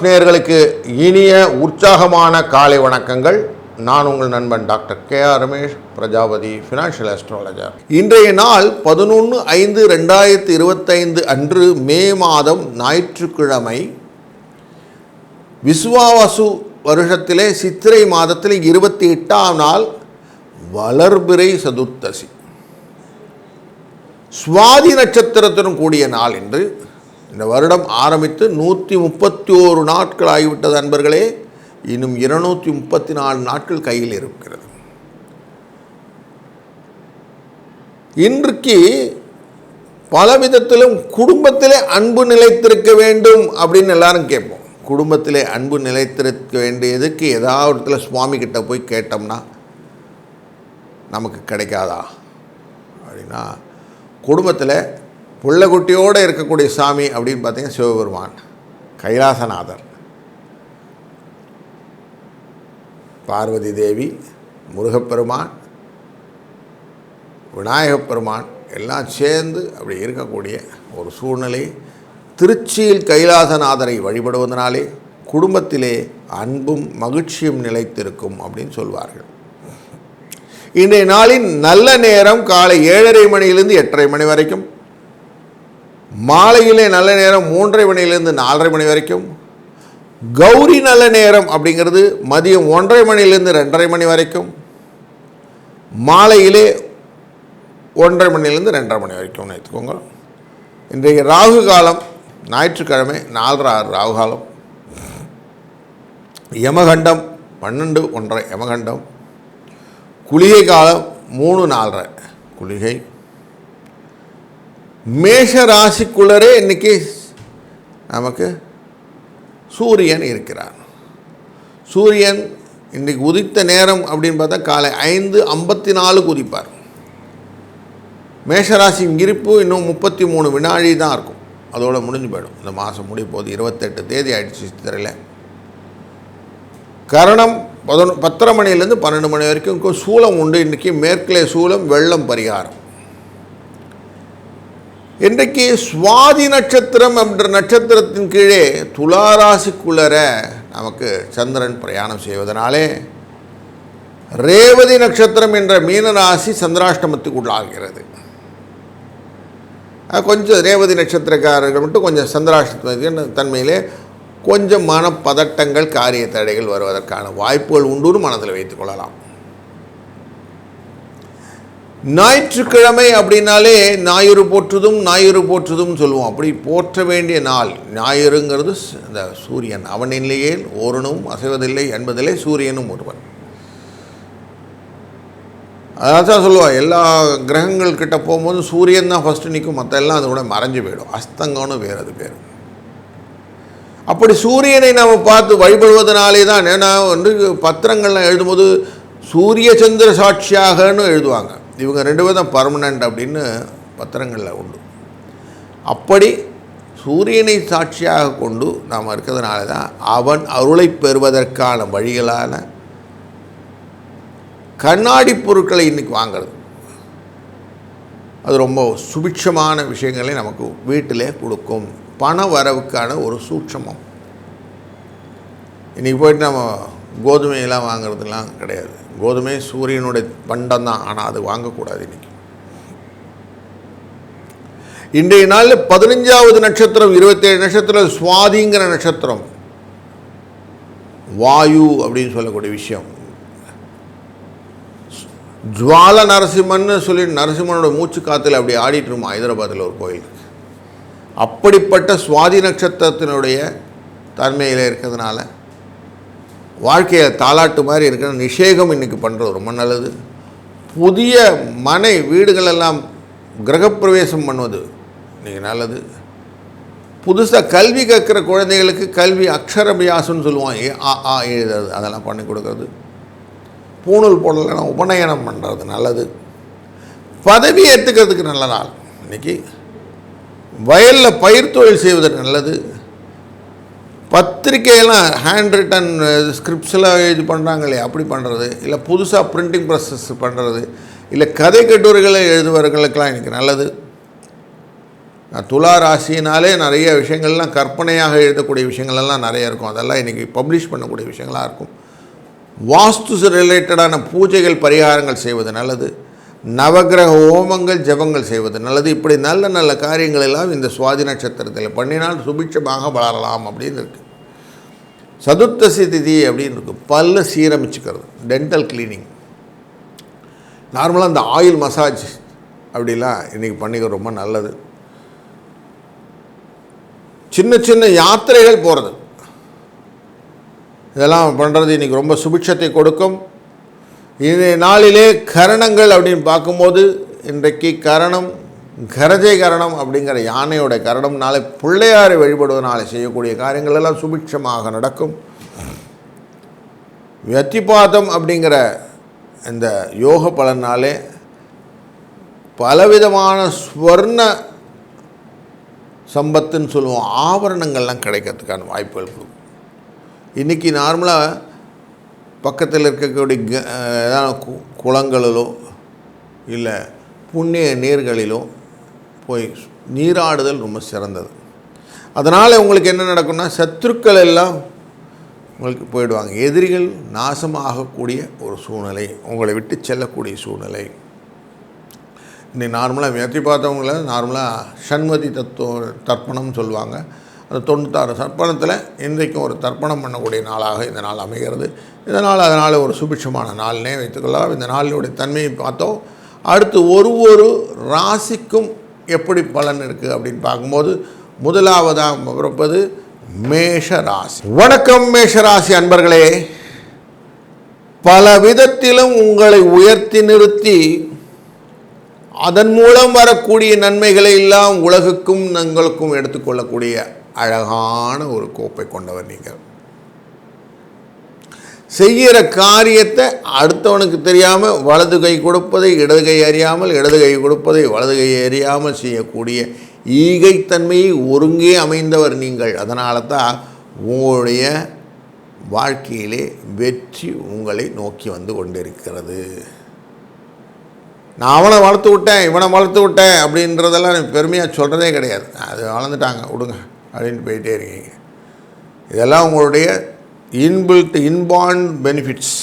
நேயர்களுக்கு இனிய உற்சாகமான காலை வணக்கங்கள். நான் உங்கள் நண்பன் doctor K.R. Ramesh, Prajapati financial astrologer. இன்றைய நாள் 11/5/2025 அன்று மே மாதம் ஞாயிற்றுக்கிழமை, விசுவாவசு வருஷத்திலே சித்திரை மாதத்தில் 28ஆம் நாள் வளர்பிறை சதுர்த்தசி. சுவாதி நட்சத்திரத்துடன் கூடிய நாள் என்று இந்த வருடம் ஆரம்பித்து 131 நாட்கள் ஆகிவிட்டது அன்பர்களே. இன்னும் 234 நாட்கள் கையில் இருக்கிறது. இன்றைக்கு பல விதத்திலும் குடும்பத்திலே அன்பு நிலைத்திருக்க வேண்டும் அப்படின்னு எல்லாரும் கேட்போம். குடும்பத்திலே அன்பு நிலைத்திருக்க வேண்டியதுக்கு ஏதாவது இடத்துல சுவாமி கிட்ட போய் கேட்டோம்னா நமக்கு கிடைக்காதா அப்படின்னா, குடும்பத்தில் புள்ளக்குட்டியோடு இருக்கக்கூடிய சாமி அப்படின்னு பார்த்தீங்கன்னா சிவபெருமான், கைலாசநாதர், பார்வதி தேவி, முருகப்பெருமான், விநாயகப் பெருமான் எல்லாம் சேர்ந்து அப்படி இருக்கக்கூடிய ஒரு சூழ்நிலை. திருச்சியில் கைலாசநாதரை வழிபடுவதனாலே குடும்பத்திலே அன்பும் மகிழ்ச்சியும் நிலைத்திருக்கும் அப்படின்னு சொல்வார்கள். இன்றைய நாளின் நல்ல நேரம் காலை 7:30 மணியிலிருந்து 8:30 மணி வரைக்கும், மாலையிலே நல்ல நேரம் 3:30 மணியிலிருந்து 4:30 மணி வரைக்கும், கௌரி நல்ல நேரம் அப்படிங்கிறது மதியம் 1:30 மணியிலிருந்து 2:30 மணி வரைக்கும், மாலையிலே 1:30 மணியிலிருந்து 2:30 மணி வரைக்கும் நினைத்துக்கோங்க. இன்றைய ராகு காலம் ஞாயிற்றுக்கிழமை 4:30 ராகு காலம், யமகண்டம் 12:1 யமகண்டம், குளிகை காலம் 3:4 குளிகை. மேஷ ராசிக்குள்ளரே இன்றைக்கி நமக்கு சூரியன் இருக்கிறார். சூரியன் இன்றைக்கி உதித்த நேரம் அப்படின்னு பார்த்தா காலை 5:54 உதிப்பார். மேஷராசியின் இருப்பு இன்னும் 33 வினாடி தான் இருக்கும், அதோடு முடிஞ்சு போயிடும். இந்த மாதம் முடிய போது 28 தேதி ஆயிடுச்சு சித்திரையில். கரணம் 10:30 மணிலேருந்து 12 மணி வரைக்கும் சூலம் உண்டு. இன்றைக்கி மேற்கிலே சூலம், வெள்ளம் பரிகாரம். இன்றைக்கு சுவாதி நட்சத்திரம் என்ற நட்சத்திரத்தின் கீழே துளாராசிக்குள்ளர நமக்கு சந்திரன் பிரயாணம் செய்வதனாலே ரேவதி நட்சத்திரம் என்ற மீனராசி சந்திராஷ்டமத்துக்கு உள்ளாகிறது. கொஞ்சம் ரேவதி நட்சத்திரக்காரர்கள் மட்டும் கொஞ்சம் சந்திராஷ்டம தன்மையிலே கொஞ்சம் மனப்பதட்டங்கள், காரிய தடைகள் வருவதற்கான வாய்ப்புகள் உண்டு, மனதில் வைத்துக் கொள்ளலாம். ஞாயிற்றுக்கிழமை அப்படின்னாலே ஞாயிறு போற்றுதும் ஞாயிறு போற்றுதும் சொல்லுவோம். அப்படி போற்ற வேண்டிய நாள் ஞாயிறுங்கிறது இந்த சூரியன், அவனிலேயே ஓரனும் அசைவதில்லை என்பதிலே சூரியனும் ஒருவன். அதான் தான் சொல்லுவாள், எல்லா கிரகங்கள் கிட்ட போகும்போது சூரியன் தான் ஃபஸ்ட்டு நிற்கும், மற்ற எல்லாம் அதோட மறைஞ்சு போயிடும். அஸ்தங்கம்னு வேறு அது பேர். அப்படி சூரியனை நாம் பார்த்து வழிபடுவதனாலே தான், ஏன்னா வந்து பத்திரங்கள்லாம் எழுதும்போது சூரிய சந்திர சாட்சியாகனு எழுதுவாங்க. இவங்க 2 பேரும் தான் பர்மனண்ட் அப்படின்னு பத்திரங்களில் உண்டு. அப்படி சூரியனை சாட்சியாக கொண்டு நாம் இருக்கிறதுனால தான் அவன் அருளை பெறுவதற்கான வழிகளான கண்ணாடி பொருட்களை இன்றைக்கி வாங்கிறது, அது ரொம்ப சுபிட்சமான விஷயங்களை நமக்கு வீட்டிலே கொடுக்கும். பண வரவுக்கான ஒரு சூட்சமம். இன்றைக்கி போய்ட்டு நம்ம கோதுமையெல்லாம் வாங்கிறதுலாம் கிடையாது. கோதுமை சூரியனுடைய பண்டம் தான், ஆனால் அது வாங்கக்கூடாது. இன்றைக்கி இன்றைய நாளில் 15வது நட்சத்திரம், 27 நட்சத்திரம் சுவாதிங்கிற நட்சத்திரம், வாயு அப்படின்னு சொல்லக்கூடிய விஷயம். ஜுவால நரசிம்மன்னு சொல்லி நரசிம்மனோட மூச்சு காற்றுல அப்படி ஆடிட்டு இருமா ஹைதராபாத்தில் ஒரு கோயில். அப்படிப்பட்ட சுவாதி நட்சத்திரத்தினுடைய தன்மையில் இருக்கிறதுனால வாழ்க்கையில் தாலாட்டு மாதிரி இருக்கிற நிஷேகம் இன்றைக்கி பண்ணுறது ரொம்ப நல்லது. புதிய மனை வீடுகளெல்லாம் கிரகப்பிரவேசம் பண்ணுவது இன்றைக்கி நல்லது. புதுசாக கல்வி கற்கிற குழந்தைகளுக்கு கல்வி அக்ஷரபியாசம்னு சொல்லுவோம், ஆ எழுதுறது, அதெல்லாம் பண்ணி கொடுக்கறது. பூணூல் போடலைன்னா உபநயனம் பண்ணுறது நல்லது. பதவி ஏற்றுக்கிறதுக்கு நல்ல நாள் இன்றைக்கி. வயலில் பயிர் தொழில் செய்வதற்கு நல்லது. பத்திரிக்கையெல்லாம் ஹேண்ட் ரிட்டன் ஸ்கிரிப்ட்ஸ்லாம் இது பண்ணுறாங்க இல்லையா, அப்படி பண்ணுறது, இல்லை புதுசாக பிரிண்டிங் ப்ராசஸ் பண்ணுறது, இல்லை கதை கட்டுரைகளை எழுதுவர்களுக்கெல்லாம் இன்றைக்கி நல்லது. துலா ராசினாலே நிறைய விஷயங்கள்லாம் கற்பனையாக எழுதக்கூடிய விஷயங்கள்லாம் நிறைய இருக்கும். அதெல்லாம் இன்றைக்கி பப்ளிஷ் பண்ணக்கூடிய விஷயங்களாக இருக்கும். வாஸ்து ரிலேட்டடான பூஜைகள் பரிகாரங்கள் செய்வது நல்லது. நவகிரக ஹோமங்கள் ஜபங்கள் செய்வது நல்லது. இப்படி நல்ல நல்ல காரியங்கள் எல்லாம் இந்த சுவாதி நட்சத்திரத்தில் பண்ணினால் சுபிட்சமாக வளரலாம் அப்படின்னு இருக்குது. சதுர்த்தசி திதி அப்படின்னு இருக்குது. பல்ல சீரமைச்சுக்கிறது, டென்டல் கிளீனிங். நார்மலாக இந்த ஆயில் மசாஜ் அப்படிலாம் இன்றைக்கி பண்ணிக்க ரொம்ப நல்லது. சின்ன சின்ன யாத்திரைகள் போகிறது, இதெல்லாம் பண்ணுறது இன்றைக்கி ரொம்ப சுபிட்சத்தை கொடுக்கும். இன்றைய நாளிலே கரணங்கள் அப்படின்னு பார்க்கும்போது இன்றைக்கு கரணம் கரஜை கரணம் அப்படிங்கிற யானையோட கரணம். நாளை பிள்ளையாரை வழிபடுவதனால செய்யக்கூடிய காரியங்கள் எல்லாம் சுபிட்சமாக நடக்கும். வியத்திபாதம் அப்படிங்கிற இந்த யோக பலனாலே பலவிதமான ஸ்வர்ண சம்பத்துன்னு சொல்லுவோம், ஆபரணங்கள்லாம் கிடைக்கிறதுக்கான வாய்ப்புகள் கொடுக்கும். இன்றைக்கி நார்மலாக பக்கத்தில் இருக்கக்கூடிய குளங்களிலோ இல்லை புண்ணிய நீர்களிலோ போய் நீராடுதல் ரொம்ப சிறந்தது. அதனால் உங்களுக்கு என்ன நடக்கும்னா சத்துருக்கள் எல்லாம் உங்களுக்கு போயிடுவாங்க. எதிரிகள் நாசமாகக்கூடிய ஒரு சூழ்நிலை, உங்களை விட்டு செல்லக்கூடிய சூழ்நிலை. இன்னைக்கு நார்மலாக வெற்றி பார்த்தவங்கள நார்மலாக ஷண்மதி தர்ப்பணம்னு சொல்லுவாங்க. அந்த 96 தர்ப்பணத்தில் இன்றைக்கும் ஒரு தர்ப்பணம் பண்ணக்கூடிய நாளாக இந்த நாள் அமைகிறது. இதனால் அதனால் ஒரு சுபிட்சமான நாள்னே வைத்துக்கொள்ளலாம். இந்த நாளினுடைய தன்மையை பார்த்தோம். அடுத்து ஒரு ராசிக்கும் எப்படி பலன் இருக்குது அப்படின்னு பார்க்கும்போது முதலாவதாக பிறப்பது மேஷ ராசி. வணக்கம் மேஷராசி அன்பர்களே. பல விதத்திலும் உங்களை உயர்த்தி நிறுத்தி அதன் மூலம் வரக்கூடிய நன்மைகளை எல்லாம் உலகுக்கும் உங்களுக்கும் எடுத்துக்கொள்ளக்கூடிய அழகான ஒரு கோப்பை கொண்டவர் நீங்கள். செய்கிற காரியத்தை அடுத்தவனுக்கு தெரியாமல் வலது கை கொடுப்பதை இடது கை அறியாமல், இடது கை கொடுப்பதை வலது கை அறியாமல் செய்யக்கூடிய ஈகைத்தன்மையை ஒருங்கே அமைந்தவர் நீங்கள். அதனால தான் உங்களுடைய வாழ்க்கையிலே வெற்றி உங்களை நோக்கி வந்து கொண்டிருக்கிறது. நான் அவனை வளர்த்து விட்டேன், இவனை வளர்த்து விட்டேன் அப்படின்றதெல்லாம் எனக்கு பெருமையாக சொல்கிறதே கிடையாது. அது வளர்ந்துட்டாங்க விடுங்க அப்படின்ட்டு போயிட்டே இருக்கீங்க. இதெல்லாம் உங்களுடைய இன்பார்ன் பெனிஃபிட்ஸ்.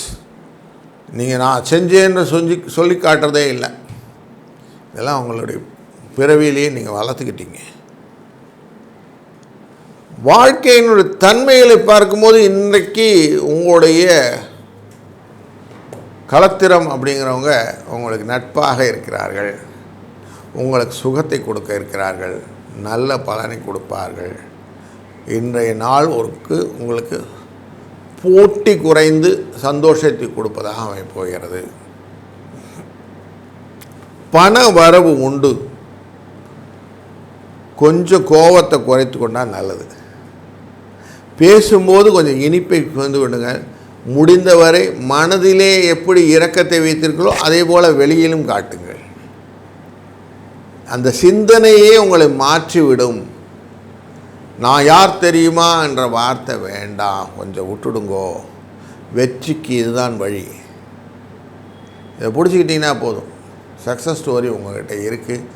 நீங்கள் நான் செஞ்சேன்னு சொல்லி காட்டுறதே இல்லை. இதெல்லாம் உங்களுடைய பிறவியிலேயே நீங்கள் வளர்த்துக்கிட்டீங்க. வாழ்க்கையினுடைய தன்மைகளை பார்க்கும்போது இன்றைக்கு உங்களுடைய களத்திரம் அப்படிங்கிறவங்க உங்களுக்கு நட்பாக இருக்கிறார்கள், உங்களுக்கு சுகத்தை கொடுக்க இருக்கிறார்கள், நல்ல பலனை கொடுப்பார்கள். இன்றைய நாள் உங்களுக்கு போட்டி குறைந்து சந்தோஷத்தை கொடுப்பதாக அமைப்போகிறது. பண வரவு உண்டு. கொஞ்சம் கோபத்தை குறைத்து கொண்டால் நல்லது. பேசும்போது கொஞ்சம் இனிப்பை வந்து விடுங்க. முடிந்தவரை மனதிலே எப்படி இரக்கத்தை வைத்திருக்கிறோ அதே போல் வெளியிலும் காட்டுங்கள். அந்த சிந்தனையே உங்களை மாற்றிவிடும். நான் யார் தெரியுமா என்ற வார்த்தை வேண்டாம், கொஞ்சம் விட்டுடுங்கோ. வெற்றிக்கு இதுதான் வழி. இதை பிடிச்சிக்கிட்டிங்கன்னா போதும். சக்ஸஸ் ஸ்டோரி உங்கள்கிட்ட இருக்குது.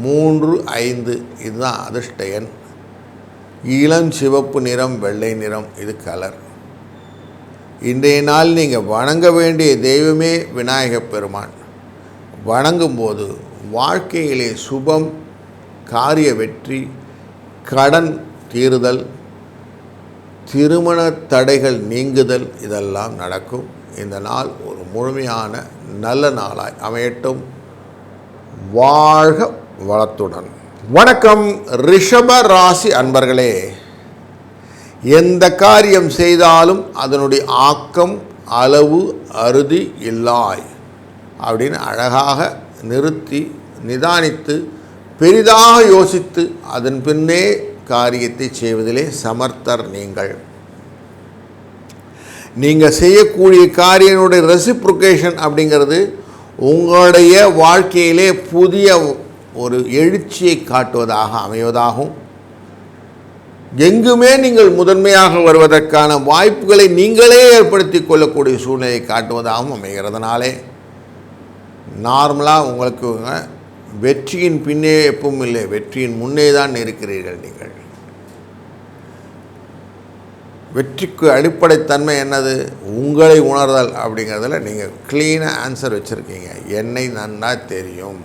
3, 5 இதுதான் அதிர்ஷ்ட எண். இளம் சிவப்பு நிறம், வெள்ளை நிறம் இது கலர். இன்றைய நாள் நீங்கள் வணங்க வேண்டிய தெய்வமே விநாயகப் பெருமான். வணங்கும்போது வாழ்க்கையிலே சுபம், காரிய வெற்றி, கடன் தீருதல், திருமண தடைகள் நீங்குதல் இதெல்லாம் நடக்கும். இந்த நாள் ஒரு முழுமையான நல்ல நாளாய் அமையட்டும். வாழ்க வளத்துடன். வணக்கம் ரிஷப ராசி அன்பர்களே. எந்த காரியம் செய்தாலும் அதனுடைய ஆக்கம் அளவு அறுதி இல்லாய் அப்படின்னு அழகாக நிறுத்தி நிதானித்து பெரிதாக யோசித்து அதன் பின்னே காரியத்தை செய்வதிலே சமர்த்தர் நீங்கள் செய்யக்கூடிய காரியனுடைய ரெசிப்ரோகேஷன் அப்படிங்கிறது உங்களுடைய வாழ்க்கையிலே புதிய ஒரு எழுச்சியை காட்டுவதாக அமைவதாகும். எங்குமே நீங்கள் முதன்மையாக வருவதற்கான வாய்ப்புகளை நீங்களே ஏற்படுத்தி கொள்ளக்கூடிய சூழ்நிலையை காட்டுவதாகவும் அமைகிறதுனாலே நார்மலாக உங்களுக்கு வெற்றியின் பின்னே எப்பவும் இல்லை, வெற்றியின் முன்னே தான் இருக்கிறீர்கள். நீங்கள் வெற்றிக்கு அடிப்படைத்தன்மை என்னது? உங்களை உணர்தல். அப்படிங்கிறதுல நீங்கள் க்ளீனாக ஆன்சர் வச்சுருக்கீங்க. என்னை நன்னா தெரியும்.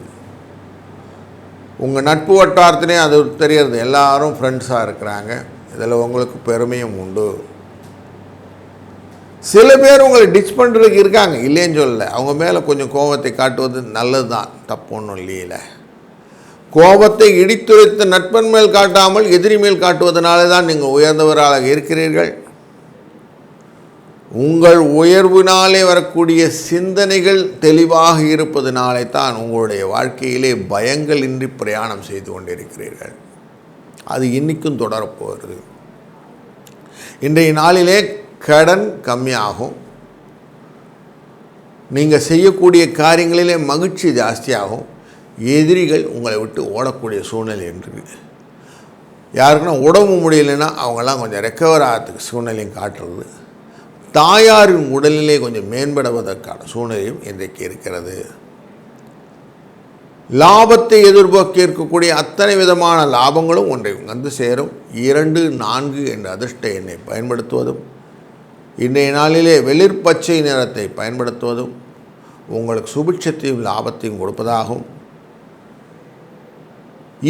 உங்கள் நட்பு வட்டாரத்திலே அது தெரியறது. எல்லாரும் ஃப்ரெண்ட்ஸாக இருக்கிறாங்க. இதில் உங்களுக்கு பெருமையும் உண்டு. சில பேர் உங்களை டிச் பண்ணுறதுக்கு இருக்காங்க, இல்லைன்னு சொல்லலை. அவங்க மேலே கொஞ்சம் கோபத்தை காட்டுவது நல்லது தான், தப்பு ஒன்றும் இல்லையில. கோபத்தை இடித்துரைத்த நட்பன் மேல் காட்டாமல் எதிரி மேல் காட்டுவதனால தான் நீங்கள் உயர்ந்தவராக இருக்கிறீர்கள். உங்கள் உயர்வினாலே வரக்கூடிய சிந்தனைகள் தெளிவாக இருப்பதனாலே தான் உங்களுடைய வாழ்க்கையிலே பயங்கள் இன்றி பிரயாணம் செய்து கொண்டிருக்கிறீர்கள். அது இன்றைக்கும் தொடரப்போகிறது. இன்றைய நாளிலே கடன் கம்மியாகும். நீங்கள் செய்யக்கூடிய காரியங்களிலே மகிழ்ச்சி ஜாஸ்தியாகும். எதிரிகள் உங்களை விட்டு ஓடக்கூடிய சூழ்நிலை என்று யாருக்குன்னா உடம்பு முடியலைன்னா அவங்கெல்லாம் கொஞ்சம் ரெக்கவர் ஆகிறதுக்கு சூழ்நிலையும் காட்டுறது. தாயாரின் உடலிலே கொஞ்சம் மேம்படுவதற்கான சூழ்நிலையும் இன்றைக்கு இருக்கிறது. லாபத்தை எதிர்பார்க்க இருக்கக்கூடிய அத்தனை விதமான லாபங்களும் ஒன்றை வந்து சேரும். 2, 4 என்ற அதிர்ஷ்ட எண்ணை பயன்படுத்துவதும், இன்றைய நாளிலே வெளிர்பச்சை நிறத்தை பயன்படுத்துவதும் உங்களுக்கு சுபிட்சத்தையும் லாபத்தையும் கொடுப்பதாகும்.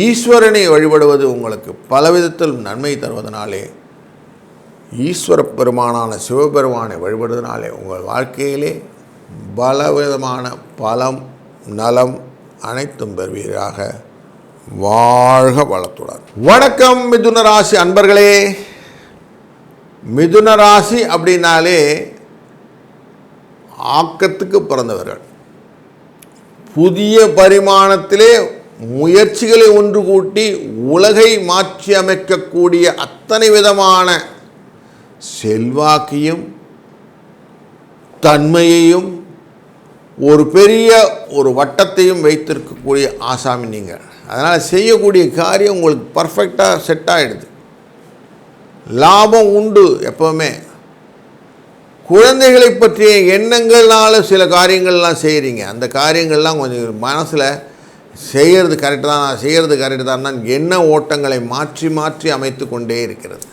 ஈஸ்வரனை வழிபடுவது உங்களுக்கு பலவிதத்தில் நன்மை தருவதனாலே, ஈஸ்வர பெருமானான சிவபெருமானை வழிபடுவதனாலே உங்கள் வாழ்க்கையிலே பலவிதமான பலம் நலம் அனைத்தும் பெறுவீராக. வாழ்க வளத்துடன். வணக்கம் மிதுன ராசி அன்பர்களே. மிதுன ராசி அப்படின்னாலே ஆக்கத்துக்கு பிறந்தவர்கள். புதிய பரிமாணத்திலே முயற்சிகளை ஒன்று கூட்டி உலகை மாற்றி அமைக்கக்கூடிய அத்தனை விதமான செல்வாக்கையும் தன்மையையும் ஒரு பெரிய ஒரு வட்டத்தையும் வைத்திருக்கக்கூடிய ஆசாமி நீங்கள். அதனால் செய்யக்கூடிய காரியம் உங்களுக்கு பர்ஃபெக்டாக செட் ஆகிடுது. லாபம் உண்டு. எப்போவுமே குழந்தைகளை பற்றிய எண்ணங்கள்னால சில காரியங்கள்லாம் செய்கிறீங்க. அந்த காரியங்கள்லாம் கொஞ்சம் மனசில் செய்கிறது கரெக்டு தான், நான் செய்கிறது கரெக்டு தான் எண்ண ஓட்டங்களை மாற்றி மாற்றி அமைத்து கொண்டே இருக்கிறது.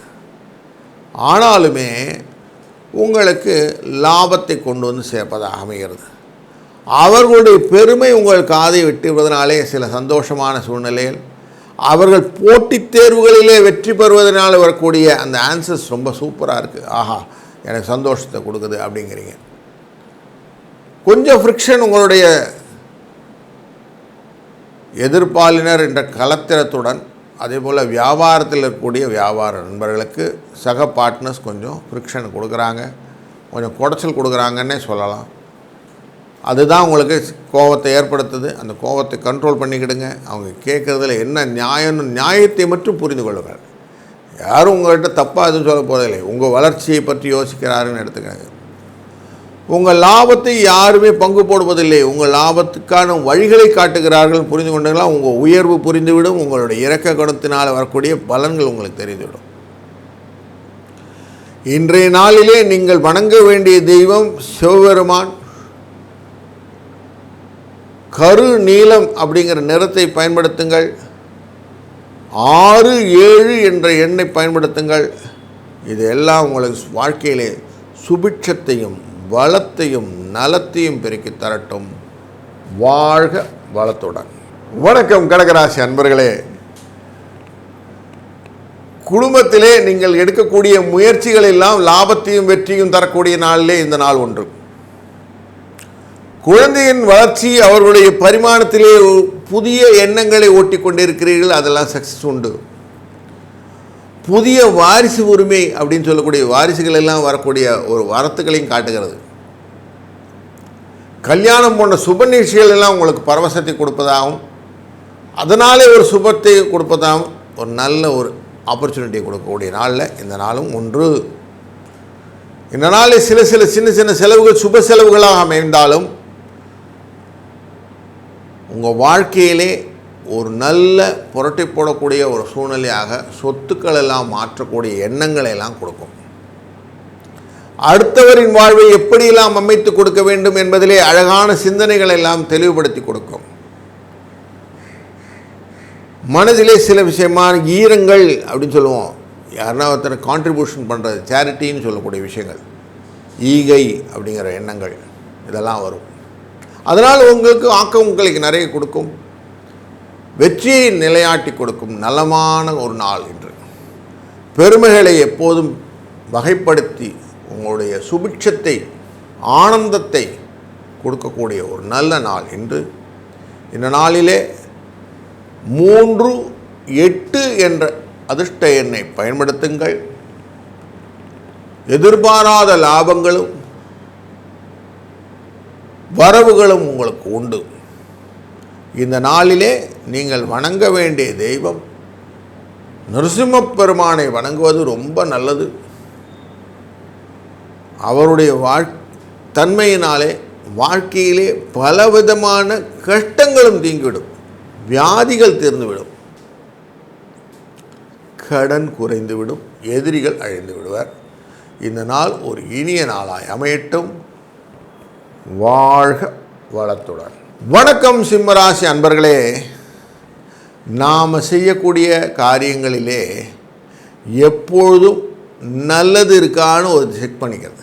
ஆனாலுமே உங்களுக்கு லாபத்தை கொண்டு வந்து சேர்ப்பதாக அமைகிறது. அவர்களுடைய பெருமை உங்கள் காதை வெட்டுவதனாலே சில சந்தோஷமான சூழ்நிலைகள், அவர்கள் போட்டித் தேர்வுகளிலே வெற்றி பெறுவதனால் வரக்கூடிய அந்த ஆன்சர்ஸ் ரொம்ப சூப்பராக இருக்குது. ஆஹா, எனக்கு சந்தோஷத்தை கொடுக்குது அப்படிங்கிறீங்க. கொஞ்சம் ஃப்ரிக்ஷன் உங்களுடைய எதிர்ப்பாளினர் என்ற கலத்திரத்துடன், அதே போல் வியாபாரத்தில் இருக்கக்கூடிய வியாபார நண்பர்களுக்கு சக பார்ட்னர்ஸ் கொஞ்சம் ஃப்ரிக்ஷன் கொடுக்குறாங்க, கொஞ்சம் குடைச்சல் கொடுக்குறாங்கன்னே சொல்லலாம். அதுதான் உங்களுக்கு கோபத்தை ஏற்படுத்துது. அந்த கோபத்தை கண்ட்ரோல் பண்ணிக்கிடுங்க. அவங்க கேட்குறதுல என்ன நியாயத்தை மட்டும் புரிந்து கொள்ளுங்கள். யாரும் உங்கள்கிட்ட தப்பாக எதுவும் சொல்ல போவதில்லை. உங்கள் வளர்ச்சியை பற்றி யோசிக்கிறாருன்னு எடுத்துக்கங்க. உங்கள் லாபத்தை யாருமே பங்கு போடுவதில்லை. உங்கள் லாபத்துக்கான வழிகளை காட்டுகிறார்கள். புரிந்து கொண்டீங்களா? உங்கள் உயர்வு புரிந்துவிடும். உங்களுடைய இரக்க குணத்தினால் வரக்கூடிய பலன்கள் உங்களுக்கு தெரிந்துவிடும். இன்றைய நாளிலே நீங்கள் வணங்க வேண்டிய தெய்வம் சிவபெருமான். கரு நீலம் அப்படிங்கிற நிறத்தை பயன்படுத்துங்கள். 6, 7 என்ற எண்ணை பயன்படுத்துங்கள். இது எல்லாம் உங்களுக்கு வாழ்க்கையிலே சுபிட்சத்தையும் வளத்தையும் நலத்தையும் பெருக்கி தரட்டும். வாழ்க வளத்துடன். வணக்கம் கடகராசி அன்பர்களே. குடும்பத்திலே நீங்கள் எடுக்கக்கூடிய முயற்சிகள் எல்லாம் லாபத்தையும் வெற்றியும் தரக்கூடிய நாளிலே இந்த நாள் ஒன்று. குழந்தையின் வளர்ச்சி, அவர்களுடைய பரிமாணத்திலே புதிய எண்ணங்களை ஓட்டி கொண்டிருக்கிறீர்கள். அதெல்லாம் சக்ஸஸ் உண்டு. புதிய வாரிசு உரிமை அப்படின்னு சொல்லக்கூடிய வாரிசுகள் எல்லாம் வரக்கூடிய ஒரு வரத்துக்களையும் காட்டுகிறது. கல்யாணம் போன்ற சுப நிகழ்ச்சிகள் எல்லாம் உங்களுக்கு பரவசத்தை கொடுப்பதாகவும், அதனாலே ஒரு சுபத்தை கொடுப்பதாகவும், ஒரு நல்ல ஒரு ஆப்பர்ச்சுனிட்டியை கொடுக்கக்கூடிய நாளில் இந்த நாளும் ஒன்று. இந்த நாளில் சில சின்ன சின்ன செலவுகள் சுப செலவுகளாக அமைந்தாலும் உங்கள் வாழ்க்கையிலே ஒரு நல்ல புரட்டி போடக்கூடிய ஒரு சூழ்நிலையாக சொத்துக்கள் எல்லாம் மாற்றக்கூடிய எண்ணங்களை எல்லாம் கொடுக்கும். அடுத்தவரின் வாழ்வை எப்படியெல்லாம் அமைத்து கொடுக்க வேண்டும் என்பதிலே அழகான சிந்தனைகளை எல்லாம் தெளிவுபடுத்தி கொடுக்கும். மனதிலே சில விஷயமான ஈரங்கள் அப்படின்னு சொல்லுவோம். யாருன்னா ஒருத்தர் கான்ட்ரிபியூஷன் பண்ணுறது, சேரிட்டின்னு சொல்லக்கூடிய விஷயங்கள், ஈகை அப்படிங்கிற எண்ணங்கள் இதெல்லாம் வரும். அதனால் உங்களுக்கு ஆக்கம் உங்களுக்கு நிறைய கொடுக்கும், வெற்றியை நிலையாட்டி கொடுக்கும் நலமான ஒரு நாள் இன்று. பெருமைகளை எப்போதும் வகைப்படுத்தி உங்களுடைய சுபிட்சத்தை, ஆனந்தத்தை கொடுக்கக்கூடிய ஒரு நல்ல நாள் இன்று. இந்த நாளிலே 3, 8 என்ற அதிர்ஷ்ட எண்ணை பயன்படுத்துங்கள். எதிர்பாராத லாபங்களும் வரவுகளும் உங்களுக்கு உண்டு. இந்த நாளிலே நீங்கள் வணங்க வேண்டிய தெய்வம் நரசிம்மப் பெருமானை வணங்குவது ரொம்ப நல்லது. அவருடைய தன்மையினாலே வாழ்க்கையிலே பலவிதமான கஷ்டங்களும் தீங்கிவிடும், வியாதிகள் தீர்ந்துவிடும், கடன் குறைந்துவிடும், எதிரிகள் அழிந்து விடுவார். இந்த நாள் ஒரு இனிய நாளாய் அமையட்டும். வாழ்க வளத்துடன். வணக்கம் சிம்மராசி அன்பர்களே. நாம் செய்யக்கூடிய காரியங்களிலே எப்பொழுதும் நல்லது இருக்கான்னு ஒரு செக் பண்ணிக்கிறது.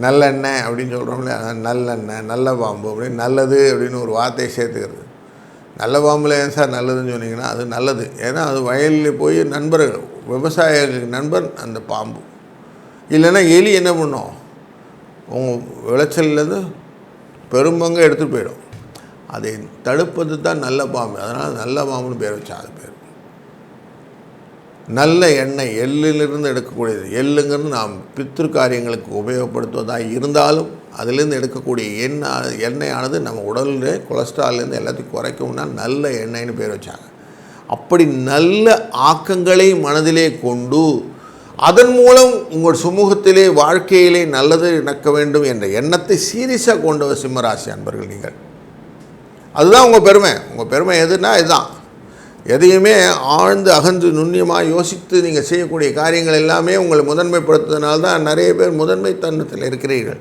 நல்லெண்ணெய் அப்படின்னு சொல்கிறோம்ல, நல்லெண்ணெய், நல்ல பாம்பு அப்படின்னு நல்லது அப்படின்னு ஒரு வார்த்தையை சேர்த்துக்கிறது. நல்ல பாம்பில் ஏன் சார் நல்லதுன்னு சொன்னீங்கன்னா அது நல்லது. ஏன்னா அது வயலில் போய் நண்பர்கள், விவசாய நண்பர் அந்த பாம்பு. இல்லைன்னா எலி என்ன பண்ணும், உங்கள் விளைச்சல்லேருந்து பெரும்பங்கு எடுத்துகிட்டு போயிடும். அதை தடுப்பது தான் நல்ல பாம்பு. அதனால் நல்ல பாம்புன்னு பேர் வச்சா. அது பேர் நல்ல எண்ணெய், எள்ளிலிருந்து எடுக்கக்கூடியது. எள்ளுங்கிறது நாம் பித்ரு காரியங்களுக்கு உபயோகப்படுத்துவதாக இருந்தாலும் அதிலேருந்து எடுக்கக்கூடிய எண்ணெயானது நம்ம உடலில் கொலஸ்ட்ரால்லேருந்து எல்லாத்தையும் குறைக்கும்னா நல்ல எண்ணெய்னு பேர் வச்சாங்க. அப்படி நல்ல ஆக்கங்களை மனதிலே கொண்டு அதன் மூலம் உங்கள் சமூகத்திலே வாழ்க்கையிலே நல்லது நடக்க வேண்டும் என்ற எண்ணத்தை சீரியஸாக கொண்டவர் சிம்மராசி அன்பர்கள் நீங்கள். அதுதான் உங்கள் பெருமை. உங்கள் பெருமை எதுனா இதுதான். எதையுமே ஆழ்ந்து அகன்று நுண்ணியமாக யோசித்து நீங்கள் செய்யக்கூடிய காரியங்கள் எல்லாமே உங்களை முதன்மைப்படுத்துறதுனால தான் நிறைய பேர் முதன்மை தன்னத்தில் இருக்கிறீர்கள்.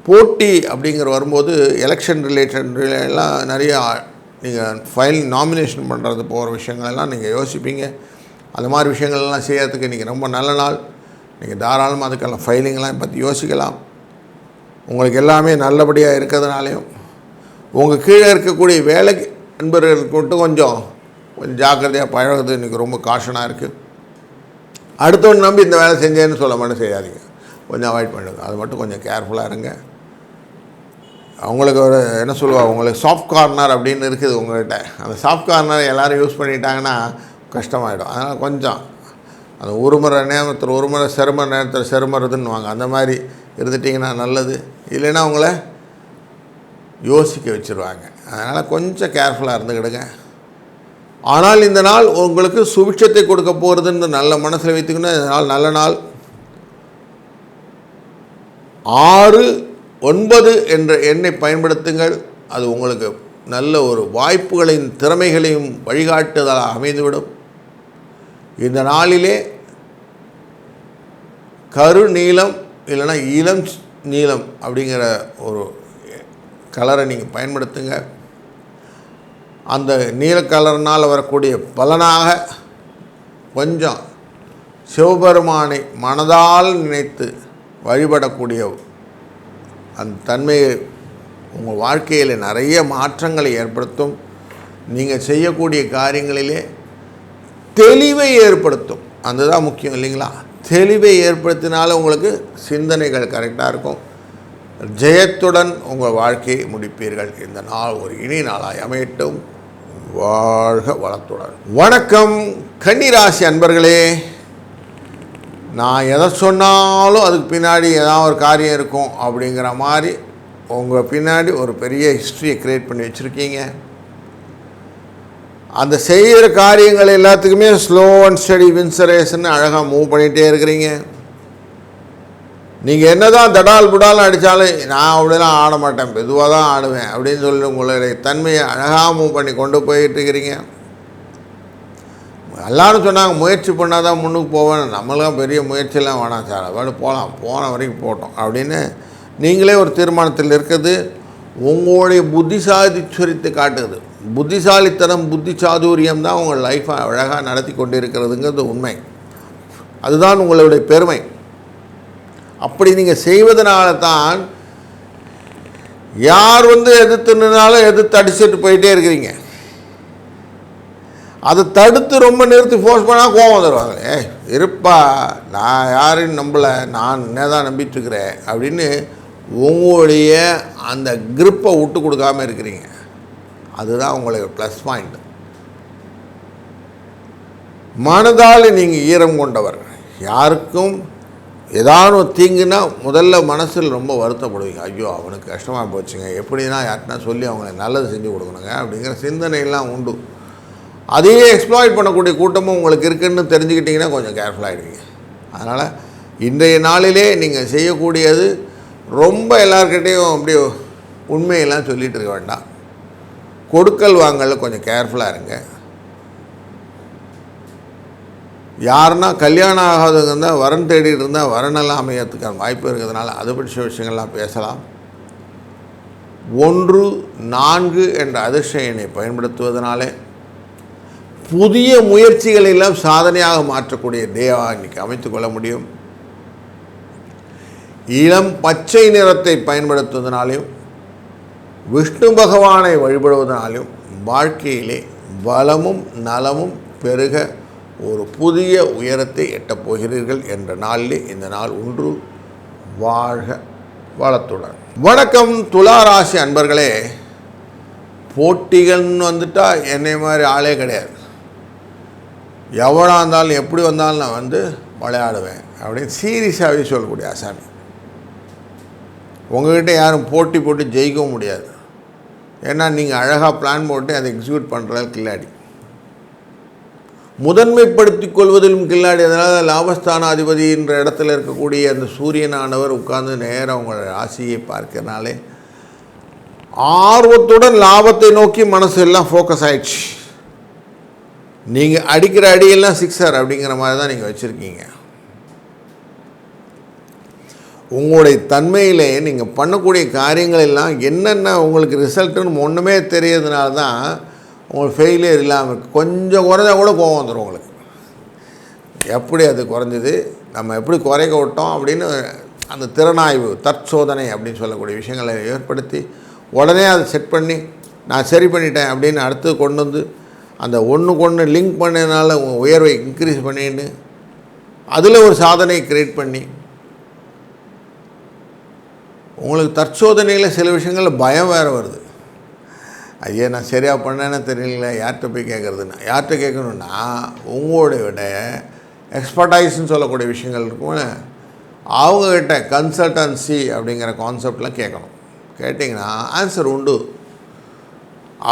போட்டி அப்படிங்கிற வரும்போது எலெக்ஷன் ரிலேட்டட் எல்லாம் நிறையா நீங்கள் ஃபைல் நாமினேஷன் பண்ணுறது போகிற விஷயங்களெல்லாம் நீங்கள் யோசிப்பீங்க. அந்த மாதிரி விஷயங்கள்லாம் செய்யறதுக்கு இன்றைக்கி ரொம்ப நல்ல நாள். நீங்கள் தாராளமாக அதுக்கெல்லாம் ஃபைலிங்கெல்லாம் பற்றி யோசிக்கலாம். உங்களுக்கு எல்லாமே நல்லபடியாக இருக்கிறதுனாலையும் உங்கள் கீழே இருக்கக்கூடிய வேலைக்கு நண்பர்களுக்கு மட்டும் கொஞ்சம் ஜாக்கிரதையாக பழகுது இன்றைக்கி ரொம்ப காஷனாக இருக்குது. அடுத்தவன் நம்பி இந்த வேலை செஞ்சேன்னு சொல்ல மட்டும் செய்யாதீங்க, கொஞ்சம் அவாய்ட் பண்ணுங்க. அது மட்டும் கொஞ்சம் கேர்ஃபுல்லாக இருங்க. அவங்களுக்கு ஒரு என்ன சொல்லுவாங்க, உங்களுக்கு சாஃப்ட் கார்னர் அப்படின்னு இருக்குது உங்கள்கிட்ட. அந்த சாஃப்ட் கார்னர் எல்லோரும் யூஸ் பண்ணிட்டாங்கன்னா கஷ்டமாயிடும். அதனால் கொஞ்சம் அந்த ஒரு முறை நேரத்தில் ஒரு முறை செரும நேரத்தில் செருமறதுன்னுவாங்க, அந்த மாதிரி இருந்துட்டிங்கன்னா நல்லது. இல்லைன்னா உங்களை யோசிக்க வச்சுருவாங்க. அதனால் கொஞ்சம் கேர்ஃபுல்லாக இருந்துக்கிடுங்க. ஆனால் இந்த நாள் உங்களுக்கு சுபிட்சத்தை கொடுக்க போகிறதுன்னு நல்ல மனசில் வைத்துக்கணும். இந்த நாள் நல்ல நாள். 6, 9 என்ற எண்ணை பயன்படுத்துங்கள். அது உங்களுக்கு நல்ல ஒரு வாய்ப்புகளையும் திறமைகளையும் வழிகாட்டுதலாக அமைந்துவிடும். இந்த நாளிலே கரு நீலம் இல்லைன்னா இளம் நீலம் அப்படிங்கிற ஒரு கலரை நீங்கள் பயன்படுத்துங்க. அந்த நீல கலர்னால் வரக்கூடிய பலனாக கொஞ்சம் சிவபெருமானை மனதால் நினைத்து வழிபடக்கூடிய அந்த தன்மையை உங்கள் வாழ்க்கையில் நிறைய மாற்றங்களை ஏற்படுத்தும். நீங்கள் செய்யக்கூடிய காரியங்களிலே தெளிவை ஏற்படுத்தும். அதுதான் முக்கியம் இல்லைங்களா? தெளிவை ஏற்படுத்தினால உங்களுக்கு சிந்தனைகள் கரெக்டாக இருக்கும். ஜெயத்துடன் உங்கள் வாழ்க்கையை முடிப்பீர்கள். இந்த நாள் ஒரு இனிய நாளாய் அமையட்டும். வாழ்க வளத்துடன். வணக்கம் கன்னிராசி அன்பர்களே. நான் எதை சொன்னாலும் அதுக்கு பின்னாடி ஏதாவது ஒரு காரியம் இருக்கும் அப்படிங்கிற மாதிரி உங்கள் பின்னாடி ஒரு பெரிய ஹிஸ்ட்ரியை க்ரியேட் பண்ணி வச்சுருக்கீங்க. அந்த செய்கிற காரியங்கள் எல்லாத்துக்குமே ஸ்லோ அண்ட் ஸ்டடி வின்சரேஷன் அழகாக மூவ் பண்ணிகிட்டே இருக்கிறீங்க. நீங்கள் என்ன தான் தடால் புடால் அடித்தாலும் நான் அப்படிலாம் ஆட மாட்டேன், மெதுவாக தான் ஆடுவேன் அப்படின்னு சொல்லி உங்களுடைய தன்மையை அழகாக மூவ் பண்ணி கொண்டு போயிட்டு இருக்கிறீங்க. எல்லோரும் சொன்னாங்க முயற்சி பண்ணால் தான் முன்னுக்கு போவேன். நம்மளாம் பெரிய முயற்சியெல்லாம் வேணாம் சார், அதோட போகலாம், போன வரைக்கும் போட்டோம் அப்படின்னு நீங்களே ஒரு தீர்மானத்தில் இருக்கிறது உங்களுடைய புத்திசாலித்துவத்தை காட்டுது. புத்திசாலித்தனம், புத்தி சாதுரியம் தான் உங்கள் லைஃப்பை அழகாக நடத்தி கொண்டு இருக்கிறதுங்கிறது உண்மை. அதுதான் உங்களுடைய பெருமை. அப்படி நீங்கள் செய்வதனால தான் யார் எதிர்த்துனாலும் எதிர்த்து அடிச்சுட்டு போயிட்டே இருக்கிறீங்க. அதை தடுத்து ரொம்ப நிறுத்தி ஃபோர்ஸ் பண்ணால் கோவம் வந்துடுவாங்க. இருப்பா, நான் யாரையும் நம்பலை, நான் என்ன தான் நம்பிட்டுருக்கிறேன் அப்படின்னு உங்களுடைய அந்த கிரிப்பை விட்டு கொடுக்காமல் இருக்கிறீங்க. அதுதான் உங்களுக்கு ப்ளஸ் பாயிண்ட். மனதால் நீங்கள் ஈரம் கொண்டவர். யாருக்கும் ஏதாவது தீங்குன்னா முதல்ல மனசில் ரொம்ப வருத்தப்படுவீங்க. ஐயோ அவனுக்கு கஷ்டமாக போச்சுங்க, எப்படின்னா யார்கிட்டனா சொல்லி அவங்களுக்கு நல்லது செஞ்சு கொடுக்கணுங்க அப்படிங்கிற சிந்தனையெல்லாம் உண்டு. அதையே எக்ஸ்ப்ளாய்ட் பண்ணக்கூடிய கூட்டமும் உங்களுக்கு இருக்குதுன்னு தெரிஞ்சுக்கிட்டிங்கன்னா கொஞ்சம் கேர்ஃபுல்லாகிடுவீங்க. அதனால் இன்றைய நாளிலே நீங்கள் செய்யக்கூடியது ரொம்ப எல்லாருக்கிட்டையும் அப்படியே உண்மையெல்லாம் சொல்லிகிட்டு இருக்க வேண்டாம். கொடுக்கல் வாங்கல கொஞ்சம் கேர்ஃபுல்லாக இருங்க. யாருன்னா கல்யாணம் ஆகாதவங்க இருந்தால் வரன் தேடிட்டு இருந்தால் வரனெல்லாம் அமையறதுக்கான வாய்ப்பு இருக்கிறதுனால அதை பற்றிய விஷயங்கள்லாம் பேசலாம். 1, 4 என்ற அதிர்ஷ்ட எண்ணை பயன்படுத்துவதனாலே புதிய முயற்சிகள் எல்லாம் சாதனையாக மாற்றக்கூடிய டேவாக இன்றைக்கி அமைத்து கொள்ள முடியும். இளம் பச்சை நிறத்தை பயன்படுத்துவதனாலையும் விஷ்ணு பகவானை வழிபடுவதனாலும் வாழ்க்கையிலே வளமும் நலமும் பெருக ஒரு புதிய உயரத்தை எட்டப் போகிறீர்கள் என்ற நாளிலே இந்த நாள் ஒன்று. வாழ்க வளத்துடன். வணக்கம் துளாராசி அன்பர்களே. போட்டிகள்னு வந்துட்டால் என்னை மாதிரி ஆளே கிடையாது. எவ்வளோ இருந்தாலும் எப்படி வந்தாலும் நான் விளையாடுவேன் அப்படின்னு சீரியஸாகவே சொல்லக்கூடிய ஆசாமி. உங்கள்கிட்ட யாரும் போட்டி ஜெயிக்கவும் முடியாது. ஏன்னா நீங்கள் அழகாக பிளான் போட்டு அதை எக்ஸிக்யூட் பண்ணுறது கில்லாடி. முதன்மைப்படுத்தி கொள்வதிலும் கில்லாடி. அதனால் லாபஸ்தான அதிபதி என்ற இடத்துல இருக்கக்கூடிய அந்த சூரியனானவர் உட்கார்ந்து நேரம் உங்கள் ராசியை பார்க்கறனாலே ஆர்வத்துடன் லாபத்தை நோக்கி மனசு எல்லாம் ஃபோக்கஸ் ஆகிடுச்சு. நீங்கள் அடிக்கிற அடியெல்லாம் 6 அப்படிங்கிற மாதிரி தான் நீங்கள் வச்சுருக்கீங்க. உங்களுடைய தன்மையிலே நீங்கள் பண்ணக்கூடிய காரியங்கள் எல்லாம் என்னென்ன உங்களுக்கு ரிசல்ட்டுன்னு ஒன்றுமே தெரியறதுனால தான் உங்களுக்கு ஃபெயிலியர் இல்லாமல் கொஞ்சம் குறைஞ்சா கூட கோவம் வந்துடும் உங்களுக்கு. எப்படி அது குறைஞ்சது, நம்ம எப்படி குறைக்க விட்டோம் அப்படின்னு அந்த திறனாய்வு, தற்சோதனை அப்படின்னு சொல்லக்கூடிய விஷயங்களை ஏற்படுத்தி உடனே அதை செட் பண்ணி நான் சரி பண்ணிட்டேன் அப்படின்னு அடுத்து கொண்டு வந்து அந்த ஒன்றுக்கு லிங்க் பண்ணதுனால உயர்வை இன்க்ரீஸ் பண்ணிட்டு அதில் ஒரு சாதனை க்ரியேட் பண்ணி உங்களுக்கு தற்சோதனையில் சில விஷயங்களில் பயம் வேறு வருது. ஐயா நான் சரியாக பண்ணேன்னு தெரியல, யார்கிட்ட போய் கேட்குறதுன்னா யார்கிட்ட கேட்கணுன்னா உங்களுடைய விட எக்ஸ்பர்டைஸ்ன்னு சொல்லக்கூடிய விஷயங்கள் இருக்கும். அவங்கக்கிட்ட கன்சல்டன்சி அப்படிங்கிற கான்செப்ட்லாம் கேட்கணும். கேட்டிங்கன்னா ஆன்சர் உண்டு.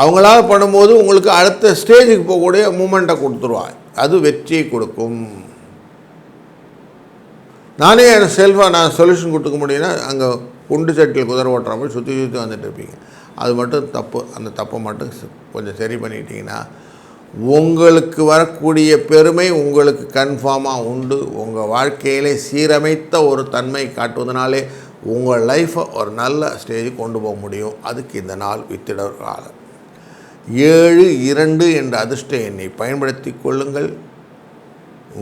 அவங்களால பண்ணும்போது உங்களுக்கு அடுத்த ஸ்டேஜுக்கு போகக்கூடிய மூமெண்ட்டை கொடுத்துருவாங்க. அது வெற்றியை கொடுக்கும். நானே எனக்கு செல்ஃபாக நான் சொல்யூஷன் கொடுத்துக்க முடியும்னா அங்கே குண்டு சட்டியில் குதிரை ஓட்டுற மாதிரி சுற்றி வந்துட்டு இருப்பீங்க. அது மட்டும் தப்பு. அந்த தப்பை மட்டும் கொஞ்சம் சரி பண்ணிட்டீங்கன்னா உங்களுக்கு வரக்கூடிய பெருமை உங்களுக்கு கன்ஃபார்மாக உண்டு. உங்கள் வாழ்க்கையிலே சீரமைத்த ஒரு தன்மை காட்டுவதனாலே உங்கள் லைஃப்பை ஒரு நல்ல ஸ்டேஜுக்கு கொண்டு போக முடியும். அதுக்கு இந்த நாள் வித்திட காலம். 7, 2 என்ற அதிர்ஷ்ட எண்ணை பயன்படுத்தி கொள்ளுங்கள்.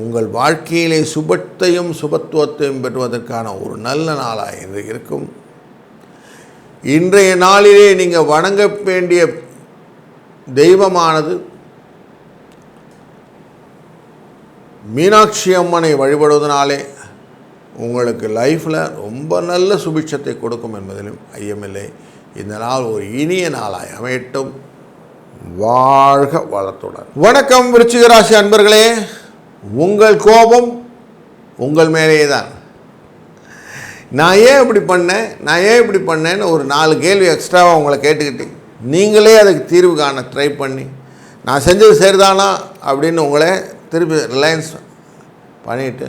உங்கள் வாழ்க்கையிலே சுபத்தையும் சுபத்துவத்தையும் பெறுவதற்கான ஒரு நல்ல நாளாக இன்று இருக்கும். இன்றைய நாளிலே நீங்கள் வணங்க வேண்டிய தெய்வமானது மீனாட்சி அம்மனை வழிபடுவதனாலே உங்களுக்கு லைஃப்பில் ரொம்ப நல்ல சுபிட்சத்தை கொடுக்கும் என்பதிலும் ஐயமில்லை. இந்த நாள் ஒரு இனிய நாளாய் அமையட்டும். வாழ்க வளத்துடன். வணக்கம் விருச்சிக ராசி அன்பர்களே. உங்கள் கோபம் உங்கள் மேலேயே தான். நான் ஏன் இப்படி பண்ணேன்னு ஒரு 4 கேள்வி எக்ஸ்ட்ராவாக உங்களை கேட்டுக்கிட்டு நீங்களே அதுக்கு தீர்வு காண ட்ரை பண்ணி நான் செஞ்சது சரிதானா அப்படின்னு உங்களே திருப்பி ரிலையன்ஸ் பண்ணிவிட்டு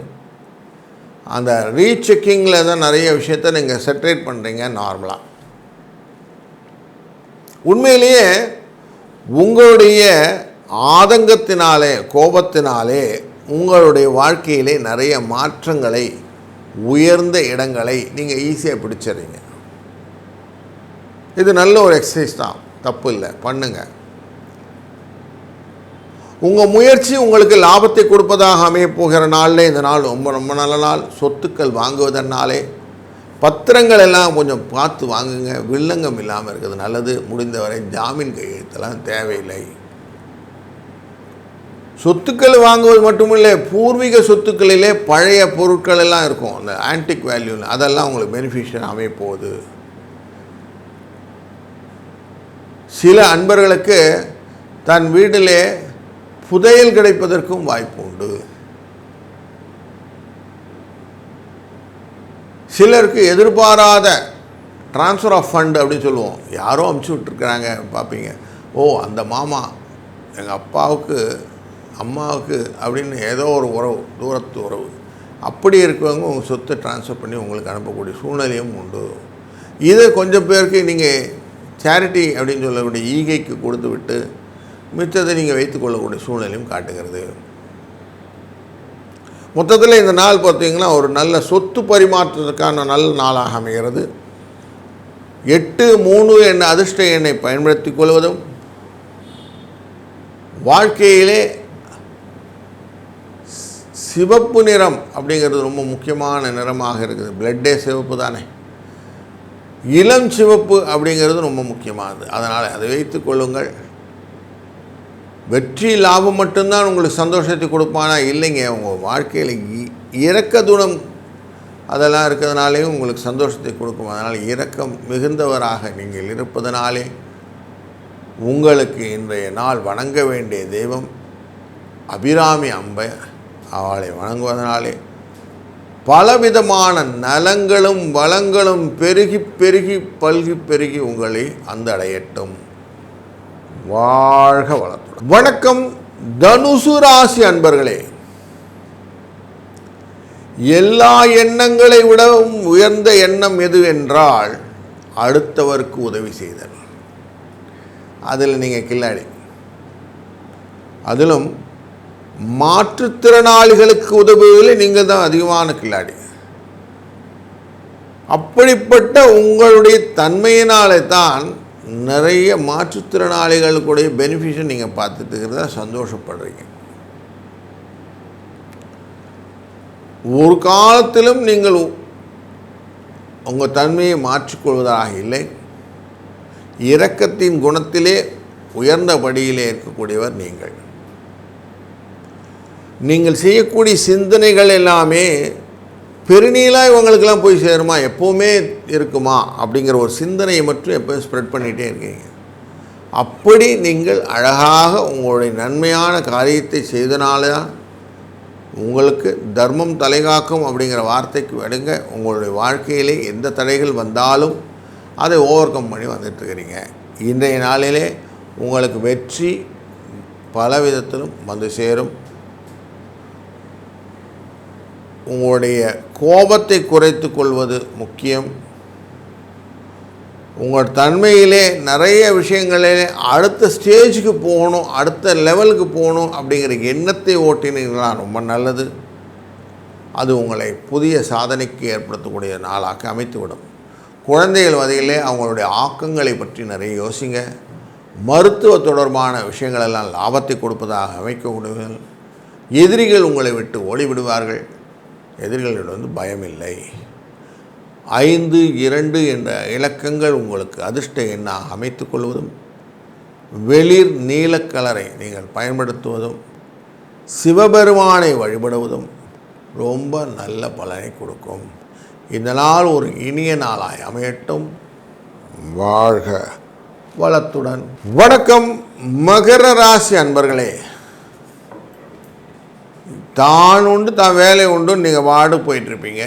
அந்த ரீசெக்கிங்கில் தான் நிறைய விஷயத்த நீங்கள் செட்ரேட் பண்ணுறீங்க. நார்மலாக உண்மையிலேயே உங்களுடைய ஆதங்கத்தினாலே கோபத்தினாலே உங்களுடைய வாழ்க்கையிலே நிறைய மாற்றங்களை உயர்ந்த இடங்களை நீங்கள் ஈஸியாக பிடிச்சிடுறீங்க. இது நல்ல ஒரு எக்ஸசைஸ் தான், தப்பு இல்லை, பண்ணுங்கள். உங்கள் முயற்சி உங்களுக்கு லாபத்தை கொடுப்பதாக அமையப் போகிற நாளில் இந்த நாள் ரொம்ப ரொம்ப நல்ல நாள். சொத்துக்கள் வாங்குவதனாலே பத்திரங்கள் எல்லாம் கொஞ்சம் பார்த்து வாங்குங்க. வில்லங்கம் இல்லாமல் இருக்கிறது நல்லது. முடிந்தவரை ஜாமீன் கையெழுத்தெல்லாம் தேவையில்லை. சொத்துக்கள் வாங்குவது மட்டுமில்லை, பூர்வீக சொத்துக்களிலே பழைய பொருட்கள் எல்லாம் இருக்கும், அந்த ஆன்டிக் வேல்யூ, அதெல்லாம் உங்களுக்கு பெனிஃபிஷியல் அமையப்போகுது. சில அன்பர்களுக்கு தன் வீட்டிலே புதையல் கிடைப்பதற்கும் வாய்ப்பு உண்டு. சிலருக்கு எதிர்பாராத ட்ரான்ஸ்ஃபர் ஆஃப் ஃபண்ட் அப்படின்னு சொல்லுவோம், யாரோ அமுச்சு விட்டுருக்குறாங்க பார்ப்பீங்க. ஓ, அந்த மாமா எங்கள் அப்பாவுக்கு அம்மாவுக்கு அப்படின்னு ஏதோ ஒரு உறவு, தூரத்து உறவு, அப்படி இருக்கிறவங்க உங்கள் சொத்தை ட்ரான்ஸ்ஃபர் பண்ணி உங்களுக்கு அனுப்பக்கூடிய சூழ்நிலையும் உண்டு. இது கொஞ்சம் பேருக்கு நீங்கள் சேரிட்டி அப்படின்னு சொல்லக்கூடிய ஈகைக்கு கொடுத்து விட்டு மிச்சத்தை நீங்கள் வைத்துக்கொள்ளக்கூடிய சூழ்நிலையும் காட்டுகிறது. மொத்தத்தில் இந்த நாள் பார்த்திங்கன்னா ஒரு நல்ல சொத்து பரிமாற்றத்துக்கான நல்ல நாளாக அமைகிறது. 8-3 என்ற அதிர்ஷ்ட எண்ணை பயன்படுத்தி கொள்வதும், வாழ்க்கையிலே சிவப்பு நிறம் அப்படிங்கிறது ரொம்ப முக்கியமான நிறமாக இருக்குது. பிளட்டே சிவப்பு தானே, இளம் சிவப்பு அப்படிங்கிறது ரொம்ப முக்கியமானது. அதனால் அதை வைத்து கொள்ளுங்கள். வெற்றி லாபம் மட்டும்தான் உங்களுக்கு சந்தோஷத்தை கொடுப்பானா? இல்லைங்க, உங்கள் வாழ்க்கையில் இரக்க குணம் அதெல்லாம் இருக்கிறதுனாலேயும் உங்களுக்கு சந்தோஷத்தை கொடுக்கும். அதனால் இரக்கம் மிகுந்தவராக நீங்கள் இருப்பதனாலே உங்களுக்கு இன்றைய நாள் வணங்க வேண்டிய தெய்வம் அபிராமி அம்பை. அவளை வணங்குவதனாலே பலவிதமான நலங்களும் வளங்களும் பெருகி பெருகி பல்கி பெருகி உங்களை அந்த அடையட்டும். வாழ்க வளத்துடன். வணக்கம் தனுசு ராசி அன்பர்களே. எல்லா எண்ணங்களை விடவும் உயர்ந்த எண்ணம் எது என்றால் அடுத்தவருக்கு உதவி செய்தல். அதில் நீங்கள் கில்லாடி. அதிலும் மாற்றுத்திறனாளிகளுக்கு உதவுவதில் நீங்கள் தான் அதிகமான கில்லாடி. அப்படிப்பட்ட உங்களுடைய தன்மையினாலே தான் நிறைய மாற்றுத்திறனாளிகளுக்குடைய பெனிஃபிஷன் நீங்கள் பார்த்துட்டு இருக்கிறத சந்தோஷப்படுறீங்க. ஒரு காலத்திலும் நீங்கள் உங்கள் தன்மையை மாற்றிக்கொள்வதாக இல்லை. இரக்கத்தின் குணத்திலே உயர்ந்த படியிலே இருக்கக்கூடியவர் நீங்கள். நீங்கள் செய்யக்கூடிய சிந்தனைகள் எல்லாமே பெருநீளாக இவங்களுக்கெல்லாம் போய் சேருமா, எப்போவுமே இருக்குமா அப்படிங்கிற ஒரு சிந்தனையை மட்டும் எப்போயும் ஸ்ப்ரெட் பண்ணிகிட்டே இருக்கீங்க. அப்படி நீங்கள் அழகாக உங்களுடைய நன்மையான காரியத்தை செய்தனால தான் உங்களுக்கு தர்மம் தலைகாக்கும் அப்படிங்கிற வார்த்தைக்கு விடுங்க. உங்களுடைய வாழ்க்கையிலே எந்த தடைகள் வந்தாலும் அதை ஓவர் கம் பண்ணி வந்துட்டுருக்கிறீங்க. இன்றைய நாளிலே உங்களுக்கு வெற்றி பல விதத்திலும் வந்து சேரும். உங்களுடைய கோபத்தை குறைத்து கொள்வது முக்கியம். உங்கள் தன்மையிலே நிறைய விஷயங்களிலே அடுத்த ஸ்டேஜுக்கு போகணும், அடுத்த லெவலுக்கு போகணும் அப்படிங்கிற எண்ணத்தை ஓட்டினீங்களா ரொம்ப நல்லது. அது உங்களை புதிய சாதனைக்கு ஏற்படுத்தக்கூடிய நாளாக அமைத்துவிடும். குழந்தைகள் வகையிலே அவங்களுடைய ஆக்கங்களை பற்றி நிறைய யோசிங்க. மருத்துவ தொடர்பான விஷயங்களெல்லாம் லாபத்தை கொடுப்பதாக அமைக்கக்கூடியவர்கள். எதிரிகள் உங்களை விட்டு ஓடிவிடுவார்கள். எதிரிகளிடம் பயமில்லை. 5-2 என்ற இலக்கங்கள் உங்களுக்கு அதிர்ஷ்ட எண்ணாக அமைத்து கொள்வதும், வெளிர் நீலக்கலரை நீங்கள் பயன்படுத்துவதும், சிவபெருமானை வழிபடுவதும் ரொம்ப நல்ல பலனை கொடுக்கும். இந்த நாள் ஒரு இனிய நாளாய் அமையட்டும். வாழ்க வளத்துடன். வணக்கம் மகர ராசி அன்பர்களே. தான் உண்டு தான் வேலை உண்டு நீங்கள் வாடு போயிட்டுருப்பீங்க.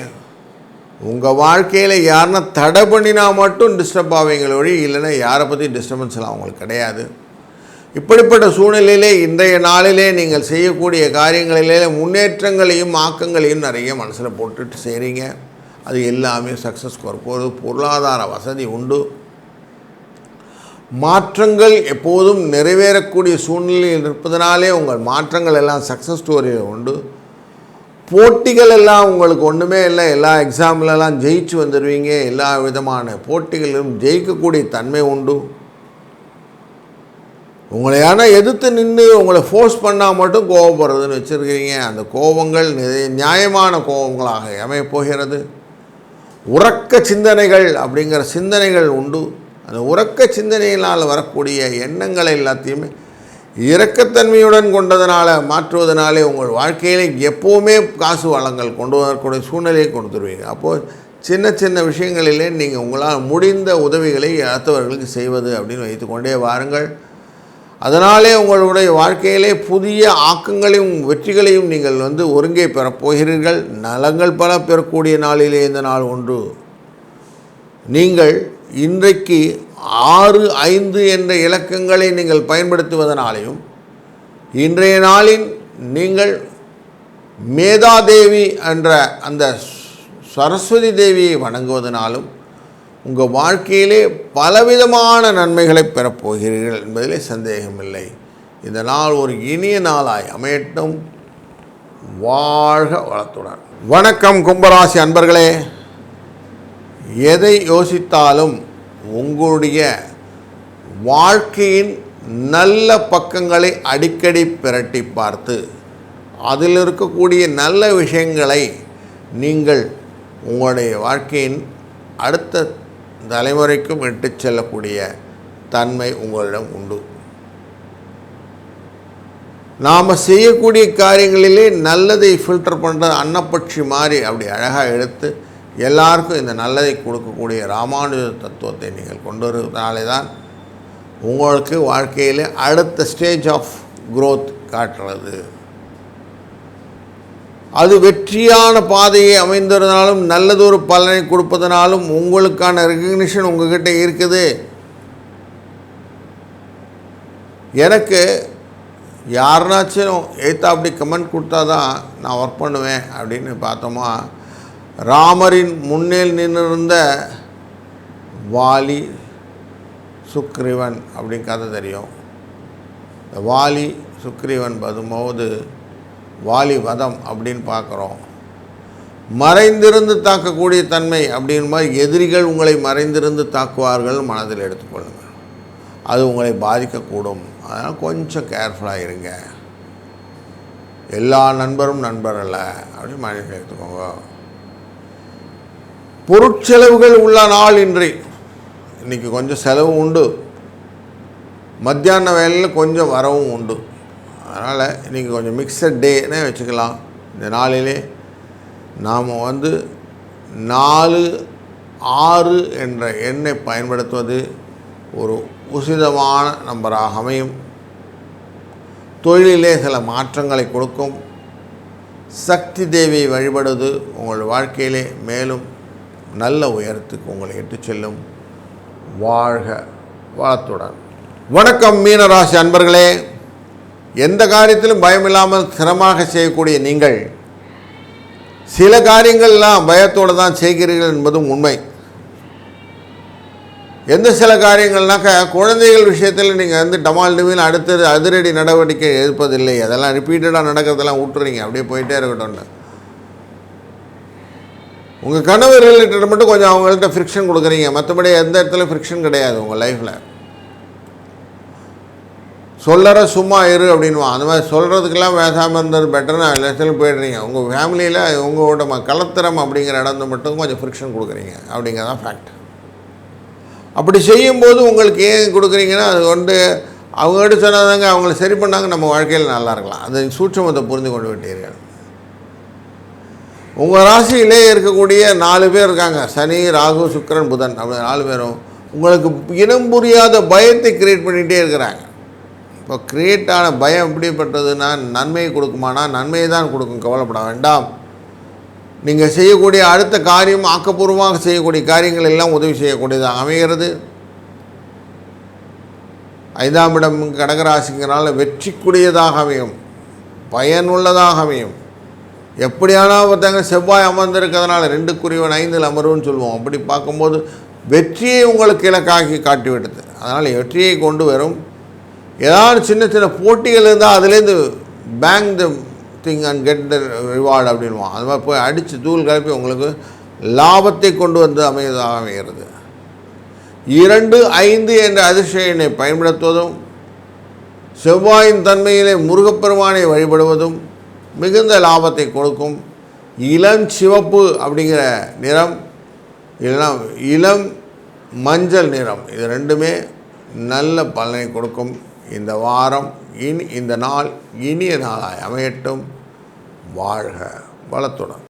உங்கள் வாழ்க்கையில் யாருன்னா தடை பண்ணினா மட்டும் டிஸ்டர்ப் ஆவீங்கள வழி, இல்லைன்னா யாரை பற்றி டிஸ்டர்பன்ஸ்லாம் அவங்களுக்கு கிடையாது. இப்படிப்பட்ட சூழ்நிலையிலே இன்றைய நாளிலே நீங்கள் செய்யக்கூடிய காரியங்களிலே முன்னேற்றங்களையும் ஆக்கங்களையும் நிறைய மனசில் போட்டுட்டு செய்கிறீங்க. அது எல்லாமே சக்ஸஸ் போகிறது. பொருளாதார வசதி உண்டு. மாற்றங்கள் எப்போதும் நிறைவேறக்கூடிய சூழ்நிலையில் இருப்பதனாலே உங்கள் மாற்றங்கள் எல்லாம் சக்ஸஸ் ஸ்டோரியில் உண்டு. போட்டிகள் எல்லாம் உங்களுக்கு ஒன்றுமே இல்லை. எல்லா எக்ஸாம்லலாம் ஜெயிச்சு வந்துடுவீங்க. எல்லா விதமான போட்டிகளிலும் ஜெயிக்கக்கூடிய தன்மை உண்டு. உங்களை ஆனால் எதிர்த்து நின்று உங்களை ஃபோர்ஸ் பண்ணால் மட்டும் கோபப்படுறதுன்னு வச்சுருக்கீங்க. அந்த கோபங்கள் நியாயமான கோபங்களாக அமையப் போகிறது. உறக்க சிந்தனைகள் அப்படிங்கிற சிந்தனைகள் உண்டு. அந்த உறக்க சிந்தனையினால் வரக்கூடிய எண்ணங்களை எல்லாத்தையுமே இரக்கத்தன்மையுடன் கொண்டதனால மாற்றுவதனாலே உங்கள் வாழ்க்கையில் எப்போவுமே காசு வளங்கள் கொண்டு வரக்கூடிய சூழ்நிலையை கொண்டு வருவீங்க. அப்போது சின்ன சின்ன விஷயங்களிலே நீங்கள் உங்களால் முடிந்த உதவிகளை அடுத்தவர்களுக்கு செய்வது அப்படின்னு வைத்துக்கொண்டே வாருங்கள். அதனாலே உங்களுடைய வாழ்க்கையிலே புதிய ஆக்கங்களையும் வெற்றிகளையும் நீங்கள் ஒருங்கே பெறப்போகிறீர்கள். நலங்கள் பல பெறக்கூடிய நாளிலே இந்த நாள் ஒன்று. நீங்கள் இன்றைக்கு 6-5 என்ற இலக்கங்களை நீங்கள் பயன்படுத்துவதனாலையும் இன்றைய நாளின் நீங்கள் மேதாதேவி என்ற அந்த சரஸ்வதி தேவியை வணங்குவதனாலும் உங்கள் வாழ்க்கையிலே பலவிதமான நன்மைகளை பெறப்போகிறீர்கள் என்பதிலே சந்தேகமில்லை. இந்த நாள் ஒரு இனிய நாளாய் அமையட்டும். வாழ்க வளத்துடன். வணக்கம் கும்பராசி அன்பர்களே. எதை யோசித்தாலும் உங்களுடைய வாழ்க்கையின் நல்ல பக்கங்களை அடிக்கடி பிரட்டி பார்த்து அதில் இருக்கக்கூடிய நல்ல விஷயங்களை நீங்கள் உங்களுடைய வாழ்க்கையின் அடுத்த தலைமுறைக்கும் விட்டு செல்லக்கூடிய தன்மை உங்களிடம் உண்டு. நாம் செய்யக்கூடிய காரியங்களிலே நல்லதை ஃபில்டர் பண்ணுற அன்னப்பட்சி மாதிரி அப்படி அழகாக எடுத்து எல்லாருக்கும் இந்த நல்லதை கொடுக்கக்கூடிய ராமானுஜ தத்துவத்தை நீங்கள் கொண்டு வருவதனாலே தான் உங்களுக்கு வாழ்க்கையில் அடுத்த ஸ்டேஜ் ஆஃப் க்ரோத் காட்டுறது. அது வெற்றியான பாதையை அமைந்ததுனாலும் நல்லதொரு பலனை கொடுப்பதனாலும் உங்களுக்கான ரெகக்னிஷன் உங்கள்கிட்ட இருக்குது. எனக்கு யாருனாச்சும் ஏற்றா அப்படி கமெண்ட் கொடுத்தா தான் நான் ஒர்க் பண்ணுவேன் அப்படின்னு பார்த்தோமா, ராமரின் முன்னேல் நின்றிருந்த வாலி சுக்ரீவன் அப்படின்னு கதை தெரியும். இந்த வாலி சுக்ரீவன் பதும்போது வாலி வதம் அப்படின்னு பார்க்குறோம். மறைந்திருந்து தாக்கக்கூடிய தன்மை அப்படின்னு மாதிரி எதிரிகள் உங்களை மறைந்திருந்து தாக்குவார்கள் மனதில் எடுத்துக்கொள்ளுங்கள். அது உங்களை பாதிக்கக்கூடும். அதனால் கொஞ்சம் கேர்ஃபுல்லாக இருங்க. எல்லா நண்பரும் நண்பர் அல்ல அப்படின்னு மனதில் எடுத்துக்கோங்க. பொருட்செலவுகள் உள்ள நாள் இன்றைக்கி கொஞ்சம் செலவு உண்டு. மத்தியான வேலையில் கொஞ்சம் வரவும் உண்டு. அதனால் இன்றைக்கி கொஞ்சம் மிக்சட் டேனே வச்சுக்கலாம். இந்த நாளிலே நாம் 4-6 என்ற எண்ணை பயன்படுத்துவது ஒரு உசிதமான நம்பராக அமையும். தொழிலிலே சில மாற்றங்களை கொடுக்கும். சக்தி தேவியை வழிபடுவது உங்கள் வாழ்க்கையிலே மேலும் நல்ல உயரத்துக்கு உங்களை இட்டு செல்லும். வாழ்க வளத்துடன். வணக்கம் மீனராசி அன்பர்களே. எந்த காரியத்திலும் பயமில்லாமல் சிரமமாக செய்யக்கூடிய நீங்கள் சில காரியங்கள்லாம் பயத்தோடு தான் செய்கிறீர்கள் என்பதும் உண்மை. எந்த சில காரியங்கள்னாக்கா குழந்தைகள் விஷயத்தில் நீங்கள் டமால் டிமில் அடுத்தது அதிரடி நடவடிக்கை எடுப்பதில்லை. அதெல்லாம் ரிப்பீட்டடாக நடக்கிறதெல்லாம் விட்டுறீங்க, அப்படியே போயிட்டே இருக்கட்டும். உங்கள் கணவர் ரிலேட்டட் மட்டும் கொஞ்சம் அவங்கள்ட்ட ஃப்ரிக்ஷன் கொடுக்குறீங்க. மற்றபடி எந்த இடத்துல ஃப்ரிக்ஷன் கிடையாது உங்கள் லைஃப்பில். சொல்லற சும்மா இரு அப்படின்வான். அந்த மாதிரி சொல்கிறதுக்கெல்லாம் பேசாமல் இருந்தது பெட்டர்னு லட்சத்தில் போய்டுறீங்க. உங்கள் ஃபேமிலியில் உங்களோட கலத்திரம் அப்படிங்கிற இடத்துல மட்டும் கொஞ்சம் ஃப்ரிக்ஷன் கொடுக்குறீங்க அப்படிங்கிறதான் ஃபேக்ட். அப்படி செய்யும்போது உங்களுக்கு ஏன் கொடுக்குறீங்கன்னா அது அவங்ககிட்ட சொன்னாதாங்க அவங்கள சரி பண்ணாங்க நம்ம வாழ்க்கையில் நல்லா இருக்கலாம். அது சூட்சமத்தை புரிந்து கொண்டு விட்டீர்கள். உங்கள் ராசியிலே இருக்கக்கூடிய 4 பேர் இருக்காங்க. சனி, ராகு, சுக்கிரன், புதன். அப்படி 4 பேரும் உங்களுக்கு இனம் புரியாத பயத்தை க்ரியேட் பண்ணிகிட்டே இருக்கிறாங்க. இப்போ க்ரியேட் ஆன பயம் எப்படிப்பட்டதுன்னா நன்மையை கொடுக்குமானா நன்மையை தான் கொடுக்கும். கவலைப்பட வேண்டாம். நீங்கள் செய்யக்கூடிய அடுத்த காரியம் ஆக்கப்பூர்வமாக செய்யக்கூடிய காரியங்கள் எல்லாம் உதவி செய்யக்கூடியதாக அமைகிறது. 5ஆம் இடம் கடகராசிங்கிறனால வெற்றிக்குரியதாக அமையும், பயனுள்ளதாக அமையும். எப்படியானா பார்த்தாங்க செவ்வாய் அமர்ந்திருக்கிறதுனால 2 5 அமர்வுன்னு சொல்லுவோம். அப்படி பார்க்கும்போது வெற்றியை உங்களுக்கு இலக்காகி காட்டிவிடுது. அதனால் வெற்றியை கொண்டு வரும். ஏதாவது சின்ன சின்ன போட்டிகள் இருந்தால் அதுலேருந்து bank the thing and get the reward அப்படின்வான். அது மாதிரி போய் அடித்து தூள் கலப்பி உங்களுக்கு லாபத்தை கொண்டு வந்து அமைகிறது. 2-5 என்ற அதிர்ஷ்ட எண்ணை பயன்படுத்துவதும் செவ்வாயின் தன்மையிலே முருகப்பெருமானை வழிபடுவதும் மிகுந்த லாபத்தை கொடுக்கும். இளம் சிவப்பு அப்படிங்கிற நிறம், இளம் மஞ்சள் நிறம், இது ரெண்டுமே நல்ல பலனை கொடுக்கும். இந்த வாரம் இந்த நாள் இனிய நாளாய் அமையட்டும். வாழ்க வளத்துடன்.